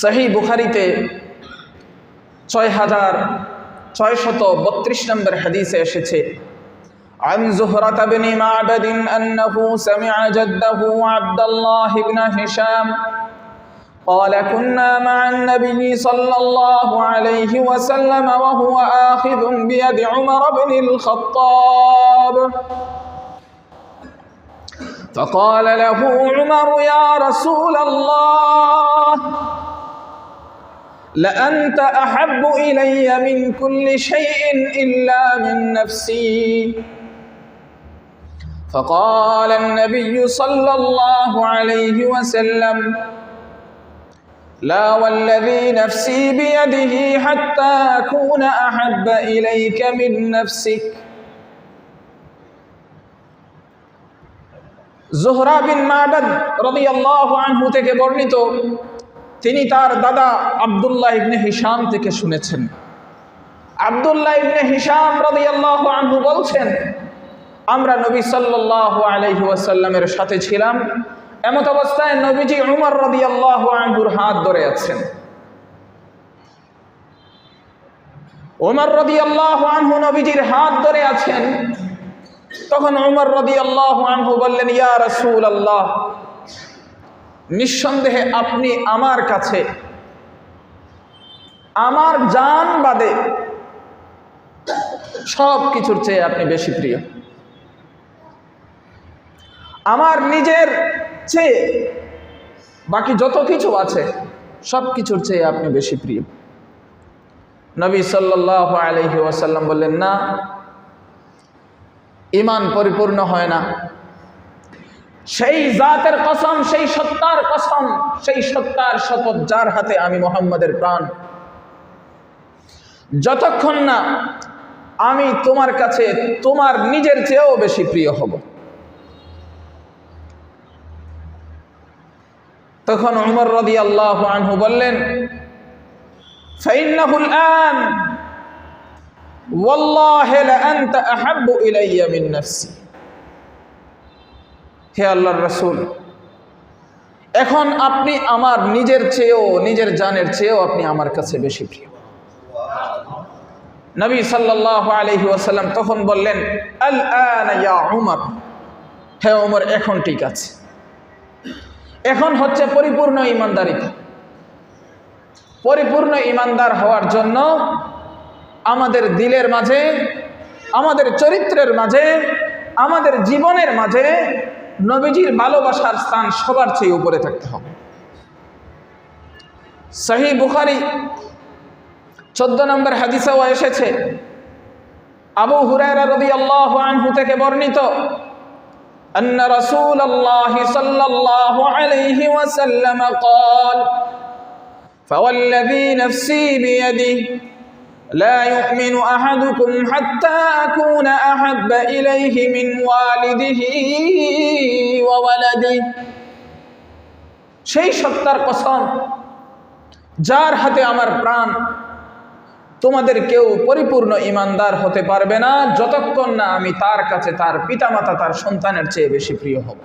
সহিহ বুখারীতে 6632 নম্বর হাদিসে এসেছে, عن زهرة بن معبد أنه سمع جده عبد الله بن هشام قال كنا مع النبي صلى الله عليه وسلم وهو آخذ بيد عمر بن الخطاب فقال له عمر يا رسول الله لأنت أحب إلي من كل شيء إلا من نفسي فقال النبي صلى الله عليه وسلم لا والذي نفسي بيده حتى أكون أحب إليك من نفسك জোহরা বিন মা'বাদ রাদিয়াল্লাহু আনহু থেকে বর্ণিত, তিনি তার দাদা আব্দুল্লাহ ইবনে হিশাম থেকে শুনেছেন। আব্দুল্লাহ ইবনে হিশাম রাদিয়াল্লাহু আনহু বলছেন, আমরা নবী সাল্লাল্লাহু আলাইহি ওয়াসাল্লামের সাথে ছিলাম, এমত অবস্থায় নবীজি উমর রাদিয়াল্লাহু আনহুর হাত ধরে আছেন। উমর রাদিয়াল্লাহু আনহু নবীজির হাত ধরে আছেন। তখন উমর রাদিয়াল্লাহু আনহু বললেন, ইয়া রাসূলুল্লাহ, নিঃসন্দেহে আপনি আমার কাছে আমার জান বাদে সব কিছুর চেয়ে আপনি বেশি প্রিয়। আমার নিজের চেয়ে বাকি যত কিছু আছে সব কিছুর চেয়ে আপনি বেশি প্রিয়। নবী সাল্লাল্লাহু আলাইহি ওয়াসাল্লাম বললেন, না, ঈমান পরিপূর্ণ হয় না। সেই জাতের কসম, সেই সত্তার কসম, সেই সত্তার শপথ যার হাতে আমি মুহাম্মাদের প্রাণ, যতক্ষণ না আমি তোমার কাছে তোমার নিজের চেয়েও বেশি প্রিয় হব। তখন উমর রাদিয়াল্লাহু আনহু বললেন, ফাইন্নাহুল আন ওয়াল্লাহি লা আনতা আহাব্বু ইলাইয়া মিন নাফসি। হে আল্লাহর রাসূল, এখন আপনি আমার নিজের চেয়েও, নিজের জানের চেয়েও আপনি আমার কাছে বেশি প্রিয়। নবী সাল্লাল্লাহু আলাইহি ওয়াসাল্লাম তখন বললেন, আল আনা ইয়া উমর, হে উমর, এখন ঠিক আছে। এখন হচ্ছে পরিপূর্ণ ঈমানদারিতা। পরিপূর্ণ ঈমানদার হওয়ার জন্য আমাদের দিলের মাঝে, আমাদের চরিত্রের মাঝে, আমাদের জীবনের মাঝে নবীজির ভালোবাসার স্থান সবার চেয়ে উপরে থাকতে হবে। সহিহ বুখারী 14 নম্বর হাদিসেও এসেছে, আবু হুরায়রা রাদিয়াল্লাহু আনহু থেকে বর্ণিত, أن رسول الله صلى الله عليه وسلم قال فوالذي نفسي بيده لا يؤمن أحدكم حتى أكون أحب إليه من والده وولده। সেই সত্তার কসম যার হাতে আমার প্রাণ, তোমাদের কেউ পরিপূর্ণ ঈমানদার হতে পারবে না যতক্ষণ না আমি তার কাছে তার পিতামাতা, তার সন্তানের চেয়ে বেশি প্রিয় হব।